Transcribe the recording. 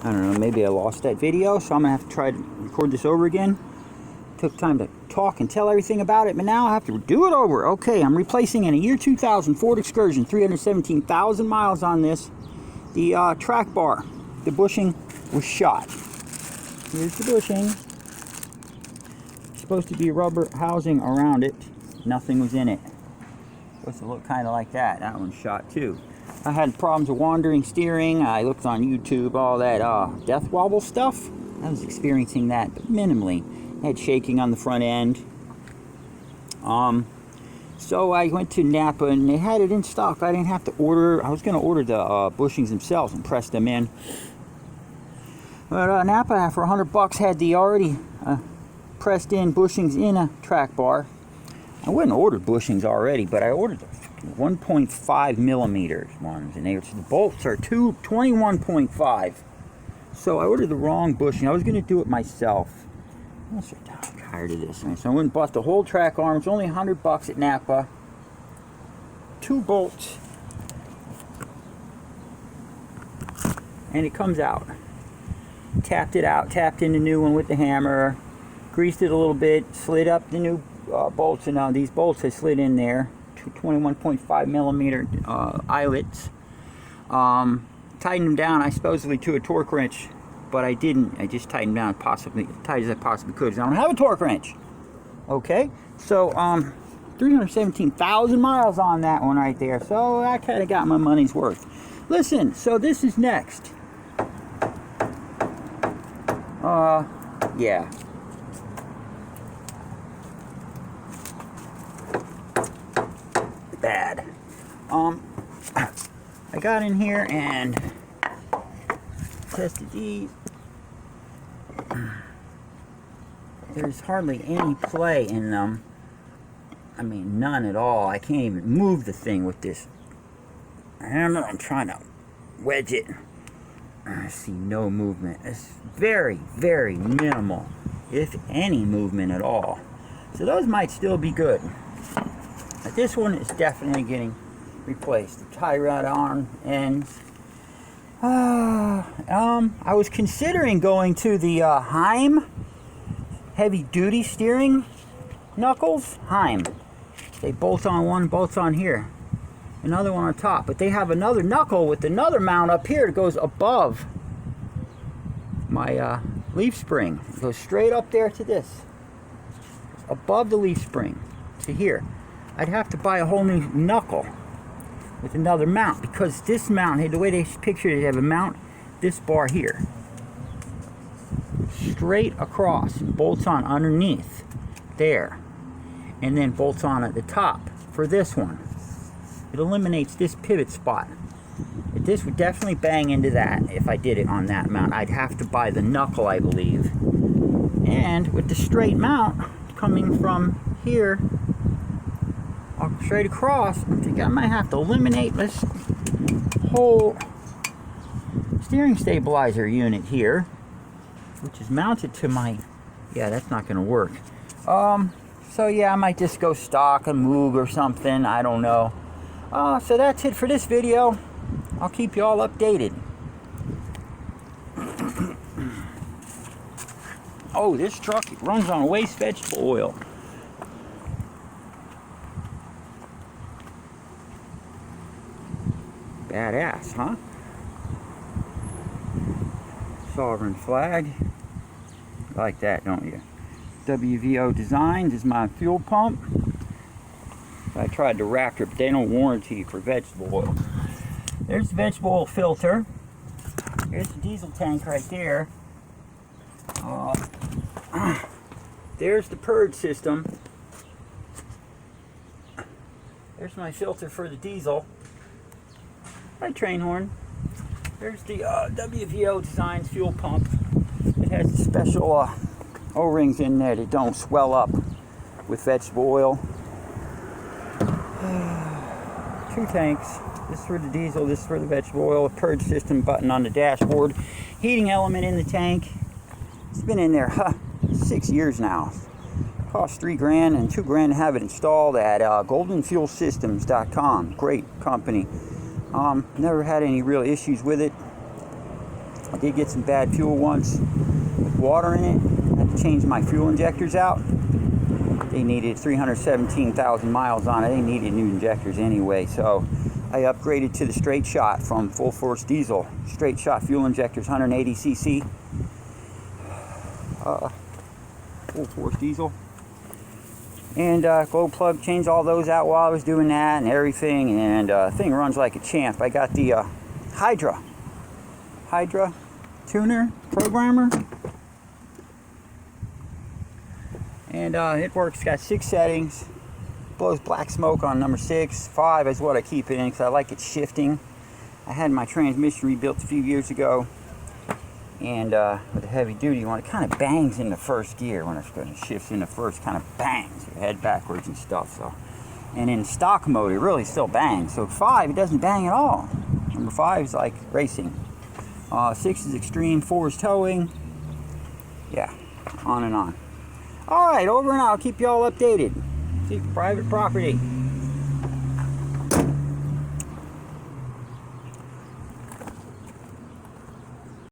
I don't know, maybe I lost that video, so I'm gonna have to try to record this over again. Took time to talk and tell everything about it, but now I have to do it over. Okay, I'm replacing in a year 2000 Ford Excursion, 317,000 miles on this. The track bar, the bushing was shot. Here's the bushing. Supposed to be rubber housing around it. Nothing was in it. Supposed to look kind of like that. That one's shot too. I had problems with wandering steering. I looked on YouTube, all that death wobble stuff. I was experiencing that, but minimally. I had shaking on the front end. So I went to Napa and they had it in stock. I didn't have to order. I was going to order the bushings themselves and press them in. But Napa for $100 had the already pressed in bushings in a track bar. I wouldn't have ordered bushings already, but I ordered the 1.5 millimeters ones, and the bolts are 21.5. So I ordered the wrong bushing. I was going to do it myself. I'm tired of this. So I went and bought the whole track arm. It's only $100 at Napa. 2 bolts, and it comes out. Tapped it out, tapped in the new one with the hammer, greased it a little bit, slid up the new bolts, and now these bolts have slid in there. 21.5 millimeter eyelets. Tightened them down, I supposedly to a torque wrench, but I didn't. I just tightened them down possibly as tight as I possibly could. I don't have a torque wrench. Okay, so 317,000 miles on that one right there. So I kind of got my money's worth. Listen, so this is next. Yeah. Bad. I got in here and tested these. There's hardly any play in them. I mean, none at all. I can't even move the thing with this hammer. I'm trying to wedge it. I see no movement. It's very, very minimal, if any movement at all. So those might still be good. But this one is definitely getting replaced. The tie rod arm ends. I was considering going to the Heim heavy duty steering knuckles. Heim. They bolt on one, bolts on here. Another one on top. But they have another knuckle with another mount up here that goes above my leaf spring. It goes straight up there to this. Above the leaf spring to here. I'd have to buy a whole new knuckle with another mount, because this mount, the way they picture it, they have a mount, this bar here, straight across, bolts on underneath there, and then bolts on at the top for this one. It eliminates this pivot spot. This would definitely bang into that if I did it on that mount. I'd have to buy the knuckle, I believe. And with the straight mount coming from here straight across, I think I might have to eliminate this whole steering stabilizer unit here, which is mounted to my, yeah, that's not going to work. So yeah, I might just go stock and Moog or something, I don't know. So that's it for this video. I'll keep you all updated. Oh, this truck runs on waste vegetable oil. Badass, huh? Sovereign flag. Like that, don't you? WVO Designs is my fuel pump. I tried to Raptor, but they don't warranty for vegetable oil. There's the vegetable oil filter. Here's the diesel tank right there. There's the purge system. There's my filter for the diesel. My train horn. There's the WVO Designs fuel pump. It has the special O-rings in there that don't swell up with vegetable oil. 2 tanks. This is for the diesel, this is for the vegetable oil. Purge system button on the dashboard. Heating element in the tank. It's been in there 6 years now. Cost $3 grand and $2 grand to have it installed at goldenfuelsystems.com. Great company. Never had any real issues with it. I did get some bad fuel once with water in it. I had to change my fuel injectors out. They needed 317,000 miles on it. They needed new injectors anyway, so I upgraded to the straight shot from Full Force Diesel. Straight shot fuel injectors, 180 cc. Full Force Diesel. And glow plug, changed all those out while I was doing that and everything, and thing runs like a champ. I got the Hydra tuner programmer, and it works. Got 6 settings, blows black smoke on number 6. 5 is what I keep it in because I like it shifting. I had my transmission rebuilt a few years ago, and with a heavy duty one, it kind of bangs in the first gear when it shifts in the first, kind of bangs your head backwards and stuff. So, and in stock mode it really still bangs. So 5, it doesn't bang at all. Number 5 is like racing. 6 is extreme, 4 is towing. Yeah, on and on. All right, over and out. I'll keep you all updated. See, private property.